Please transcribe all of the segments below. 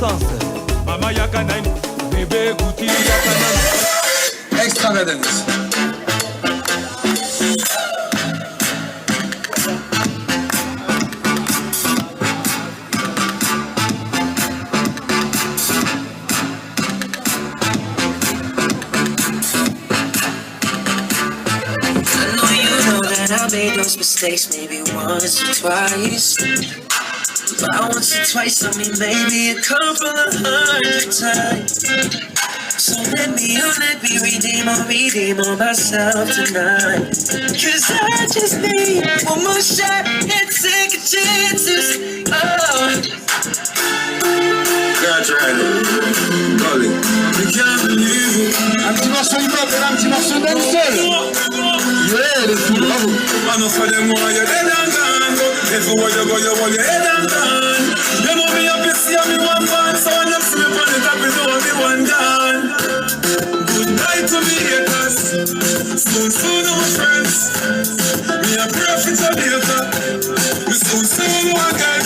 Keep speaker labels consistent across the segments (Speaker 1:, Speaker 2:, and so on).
Speaker 1: puissance. Mama Yakanan, bébé Gouti Yakanan.
Speaker 2: Extravagance.
Speaker 3: I made those mistakes maybe once or twice. But once or twice, I mean maybe a couple of 100 times. So let me redeem on myself tonight. Cause I just need one more shot and second chances. Oh.
Speaker 2: That's right. Golly. I can't believe it. Un petit morceau hip-hop et un petit morceau dancehall. Yeah, let's do it. I know for them why you're dead and gone. Everywhere you go, you hold your head and gone. You know me up, you see me one man. So when you sleep on the top, you know me one gone. Goodbye to me haters. Soon, no friends. Me a prophet of later. Me soon, again.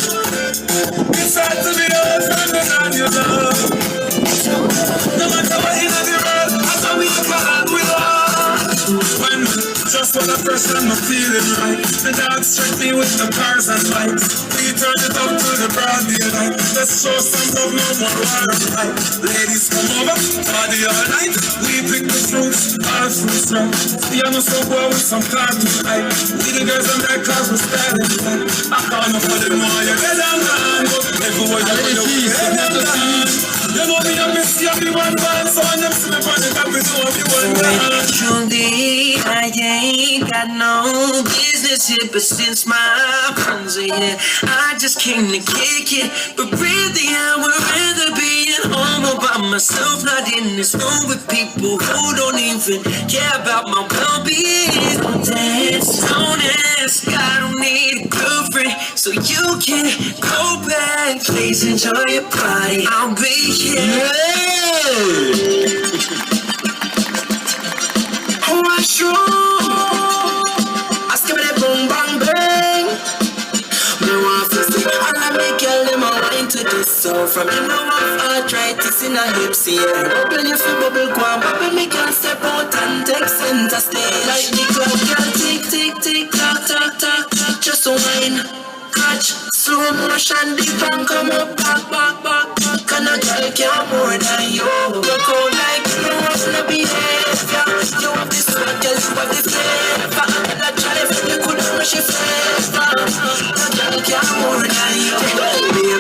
Speaker 2: It's hard to be old friend and you love. No matter what in the world, that's how we can we love. When just for the first time I'm feeling right, the dogs check me with the cars and lights. We turn it up to the broad daylight. Let's show some love, no more water fight. Ladies come over, party all night. We pick the fruits, all fruits right. Piano so well with some cartoon hype. We the girls on that cars we're standing tight. I can't for them all, you're dead and gone. Everywhere you go, you're dead and gone. You know me, I'm busy, I'm the one man. So when them slip on the top, you know me one man.
Speaker 3: Truly, I ain't got no business here, but since my friends are here, I just came to kick it. But really, I would rather be at home all by myself, not in this room with people who don't even care about my well-being. Don't dance, don't ask, I don't need a girlfriend, so you can go back. Please enjoy your party, I'll be here. Oh, I sure. I skip it, boom, bang, bang. Me want to see all of me girl, them a wine to this. So from you know of arthritis in a hips, yeah. Bubble you feel bubble, go on, bubble me can't step out and take center stage. Like the clock, girl, tick, tick, tick, tock, tock, tock, tock. Just a wine, catch, slow motion, deep and come up, back, back, back, back. And a girl can't more than you. Look out like you wanna behavior. You have this one, girl, you have the flavor. And I try to feel you could rush your flavor. A girl can't more than you. Baby,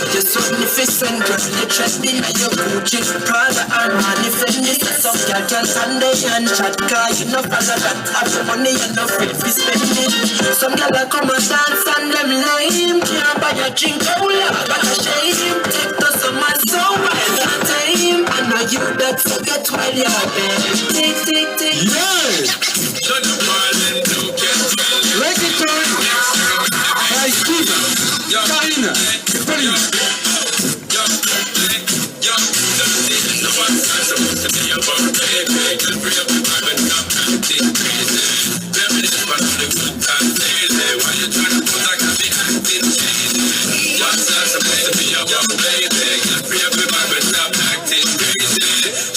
Speaker 3: you're so magnificent, girl. You're trusting in your Gucci, Prada, and manifest. Some girl can stand there and chat, cause you know follow that. Have the money and no free for spending. Some girl will come and dance and them lame. Can't buy a drink, cola, but a shame. Take to some man so wild and tame. I know you that forget while you're there. Tick, tick, tick.
Speaker 2: Yeah! Shut up, darling, don't get well. Reggaeton by Steven, Karina, Pauline.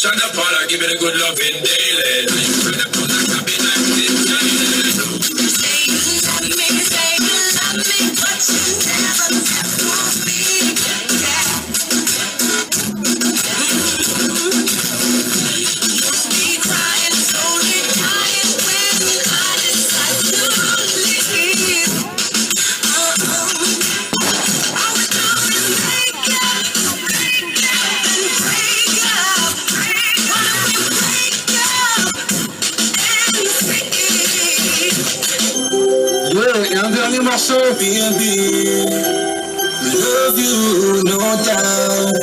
Speaker 4: Shut up, all I give it a good loving daily. Now you try to put that happy like this. Say you love me, but you never left me. Yeah. You'll be crying, slowly dying when I decide to leave. I was gonna make up and break up.
Speaker 2: Yeah, et un dernier morceau.
Speaker 3: Baby, love you, no doubt,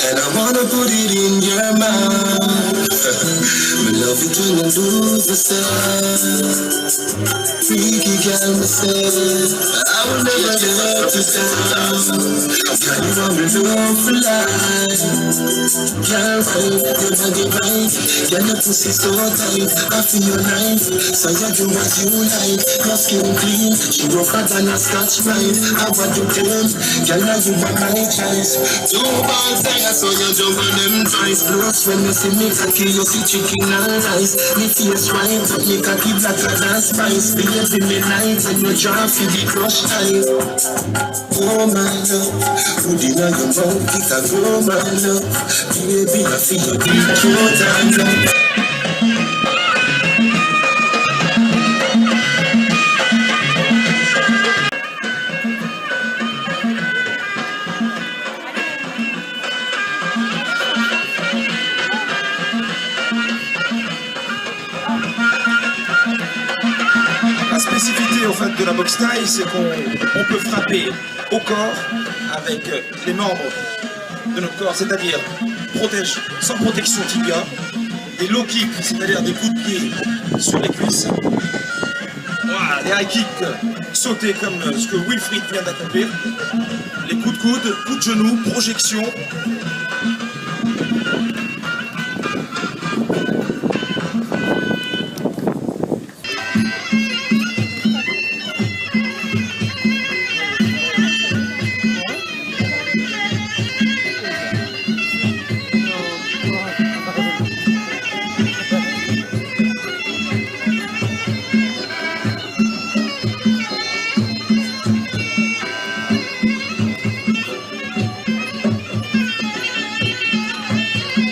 Speaker 3: and I wanna put it in your mouth. Me love it when you lose yourself. Freaky girl, me say, I will never let you down. Girl, you are my love for life. Girl, never get right. Girl, your pussy so tight. I feel your knife, so you do what you like. Your skin clean, she rougher than a Scotch knife. I want to claim, girl, now you are my choice. Two balls there, so you jump on them twice. Plus when you see me cocky, you see chicken and rice. Me face right, but me cocky blacker than spice. Baby, me night and you drop for the crush eyes. Oh my love, food in your mouth, it a go my love. Baby, I feel you deep throat and love.
Speaker 5: La spécificité au fait de la boxe thaï, c'est qu'on peut frapper au corps avec les membres de notre corps, c'est-à-dire sans protection tibia, des low kicks, c'est-à-dire des coups de pied sur les cuisses, voilà, des high kicks sautés comme ce que Wilfried vient d'accomplir, les coups de coude, coups de genoux, projection.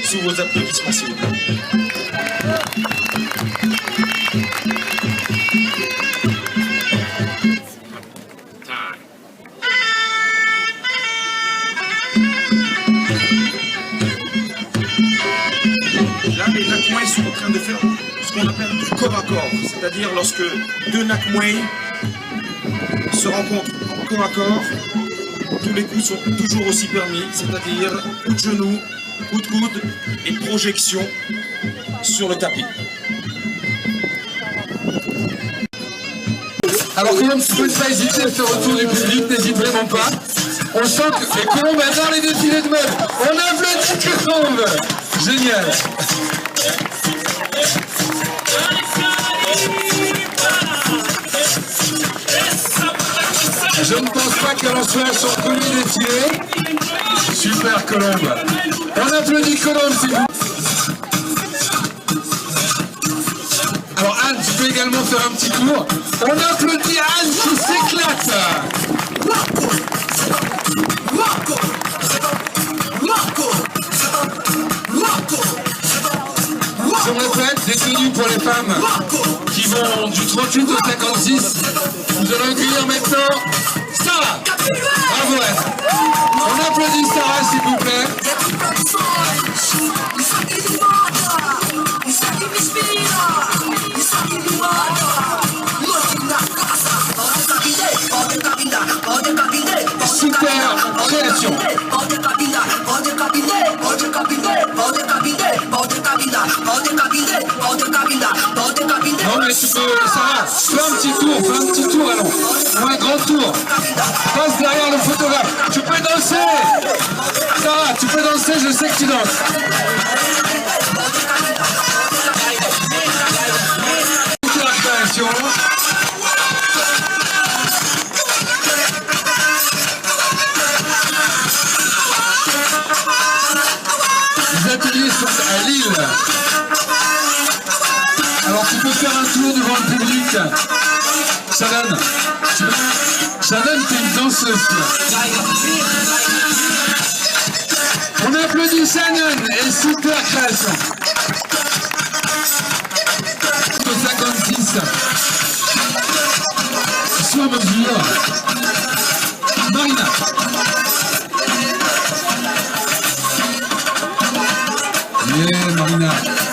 Speaker 5: Sous vos applaudissements, s'il vous plaît. Là, les Nakmouais sont en train de faire ce qu'on appelle du corps à corps, c'est-à-dire lorsque deux Nakmouais se rencontrent en corps à corps, tous les coups sont toujours aussi permis, c'est-à-dire coup de genou, coup de coude et projection sur le tapis.
Speaker 2: Alors Colombe, tu peux pas hésiter à faire retour du public, n'hésite vraiment pas. On sent que les Colombes adorent les défilés de mode. On applaudit Colombe. Génial. Je ne pense pas qu'elle en soit à son premier défilé. Super Colombe. On applaudit Colombe, s'il vous plaît. Alors Anne, tu peux également faire un petit tour. On applaudit Anne qui s'éclate. Je répète, des tenues pour les femmes qui vont du 38 au 56. Nous allons accueillir maintenant Sarah. Bravo Anne. On applaudit Sarah, s'il vous plaît. Super création. Non mais tu peux, Sarah, fais un petit tour, allons. Ou un grand tour. Passe derrière le photographe. Tu peux danser. Sarah, tu peux danser, je sais que tu danses. Super création. Les ateliers sont à Lille. Alors tu peux faire un tour devant le public. Shannon, t'es une danseuse. On applaudit Shannon et super création. 56. Sur mesure. Marina. Yeah, Marina.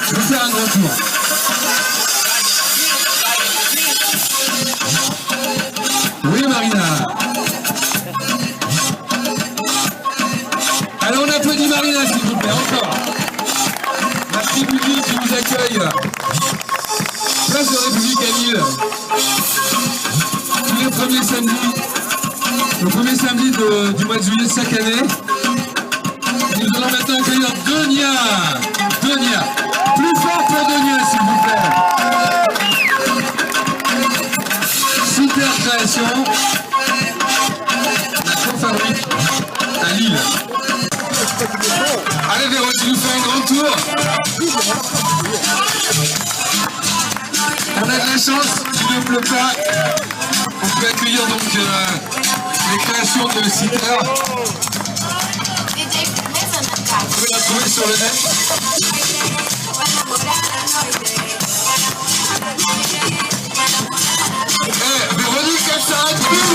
Speaker 2: Tu veux faire un grand tour. Oui, Marina. Alors, on applaudit Marina, s'il vous plaît, encore. Merci public qui vous accueille. Place de République à Lille. Tous les premiers samedis.
Speaker 6: Le premier samedi du mois de juillet de chaque année. Nous allons maintenant accueillir Donia. Donia. Plus fort pour Donia, s'il vous plaît. Super création. La fanfarique à Lille. Allez Véro, tu nous fais un grand tour. On a de la chance, il ne pleut pas. On peut accueillir donc les créations de Sitter. Vous pouvez la trouver sur le net. Véronique, elle s'arrête plus.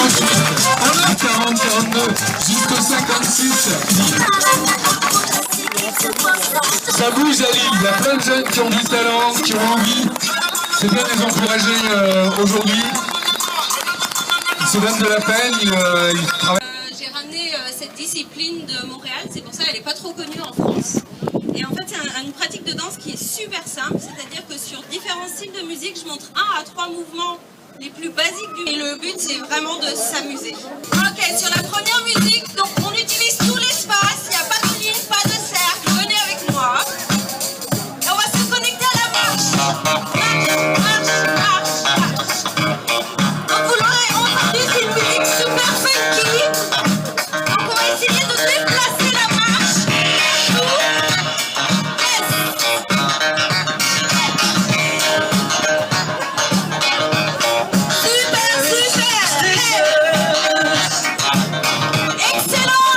Speaker 6: On a 40, 42, jusqu'au 56. Ça bouge à Lille, il y a plein de jeunes qui ont du talent, qui ont envie. C'est bien de les encourager aujourd'hui. Ils se donnent de la peine, ils travaillent.
Speaker 7: J'ai ramené cette discipline de Montréal, c'est pour ça qu'elle n'est pas trop connue en France. Et en fait, c'est une pratique de danse qui est super simple, c'est-à-dire que sur différents styles de musique, je montre 1 à 3 mouvements les plus basiques du... Et le but, c'est vraiment de s'amuser. Ok, sur la première musique, donc on utilise tout l'espace, il n'y a pas de ligne, pas de cercle, venez avec moi. Et on va se connecter à la marche. Marche, marche, marche, marche. Donc vous l'aurez entendu, c'est une musique super funky. Donc on va essayer de déplacer la marche. Super, super. Excellent.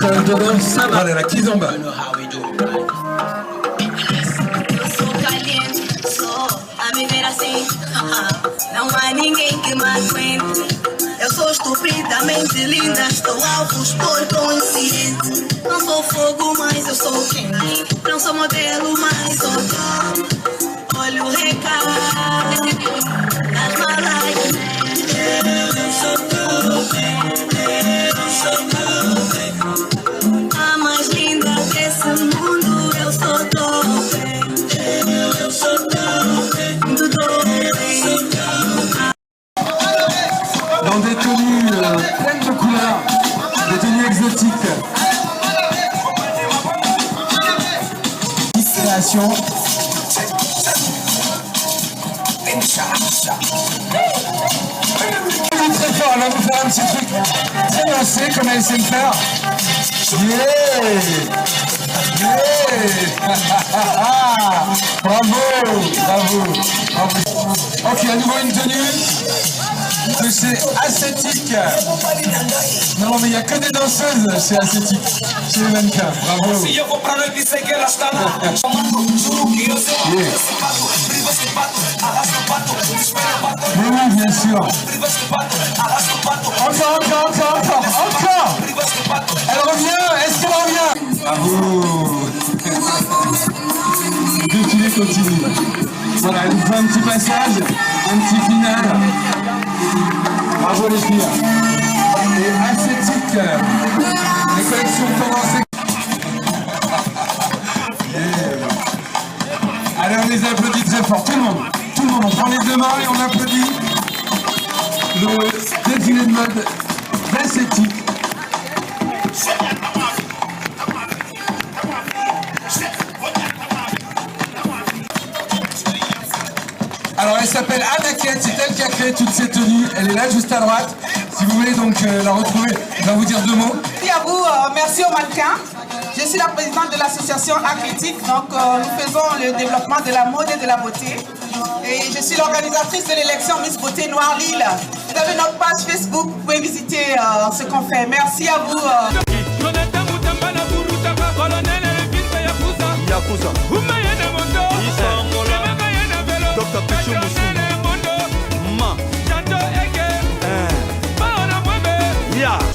Speaker 6: titre de danse, voilà, la kizomba.
Speaker 3: Não há ninguém que me aguente. Eu sou estupidamente linda, estou alvos por coincidente. Não sou fogo, mas eu sou quente. Não sou modelo, mas sou top. Olha o recado das malas. Eu sou top. A mais linda desse mundo, eu sou top. Eu sou top. Do top.
Speaker 6: Dans des tenues pleines de couleurs, des tenues exotiques. Création. Très fort, elle va vous faire un petit truc très lancé comme elle sait le faire. Yeah! Yeah! Bravo! Bravo! Bravo! Ok, à nouveau une tenue de chez Ascétique. Non, mais il n'y a que des danseuses chez Ascétique, chez les mannequins. Bravo! Yeah. Oui, bien sûr. Encore. Elle revient, est-ce qu'elle revient? Bravo. Continue. Voilà, elle nous fait un petit passage, un petit final. Bravo les filles. Et Ascétique, les collections tendance. Allez, on les applaudit très fort, tout le monde, on prend les deux mains et on applaudit le défilé de mode d'Ascétique. Alors elle s'appelle Anaket, c'est elle qui a créé toutes ces tenues, elle est là juste à droite. Si vous voulez donc la retrouver, elle va vous dire deux mots.
Speaker 8: Merci à vous, merci aux mannequins. Je suis la présidente de l'association Acritique, donc nous faisons le développement de la mode et de la beauté. Et je suis l'organisatrice de l'élection Miss Beauté Noire Lille. Vous avez notre page Facebook, vous pouvez visiter ce qu'on fait. Merci à vous.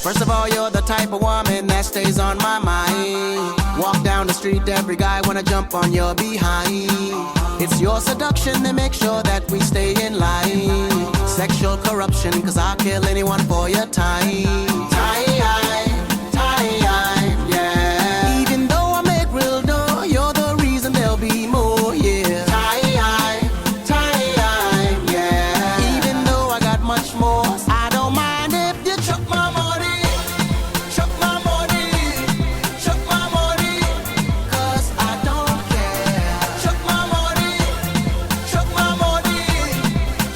Speaker 9: First of all, you're the type of woman that stays on my mind. Walk down the street, every guy wanna jump on your behind. It's your seduction that makes sure that we stay in line. Sexual corruption, cause I'll kill anyone for your time. Yeah. Even though I make real dough, you're the reason there'll be more, yeah. Yeah. Even though I got much more, I don't mind if you chuck my money. Chuck my money. Chuck my money. Cause I don't care. Chuck my money. Chuck my money.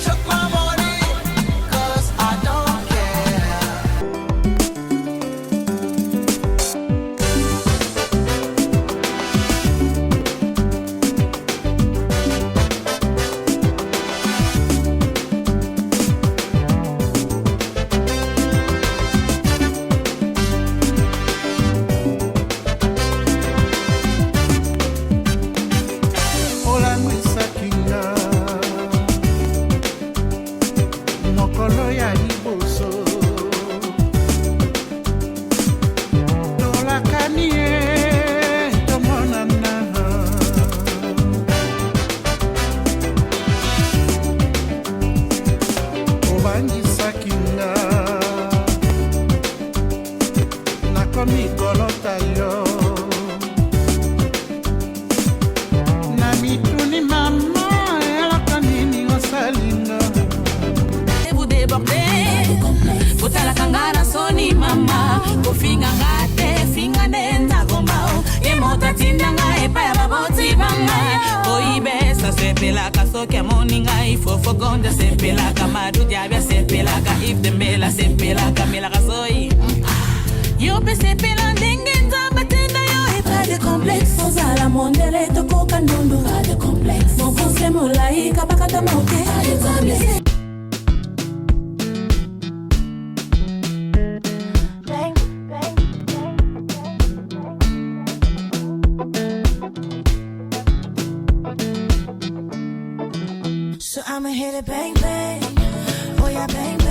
Speaker 9: Chuck my money. Cause I don't care.
Speaker 10: Vous débordez, vous la kangana soni mama, vous finga ngate, finga nenda gombao, et mota tinanga et pa ya baboti banga, oibe sa sepelaka soke moninga, il faut fogonda sepelaka, madu diabia sepelaka, if dembela sepelaka, melaka soi. Yo pe sepela ndengenza batenda yo, et pas de complexe, sans à la mondele to koka ndondo, pas de complexe, mon conseil molai kapakata moke, pas de complexe. So I'ma hit it bang bang. Oh yeah, bang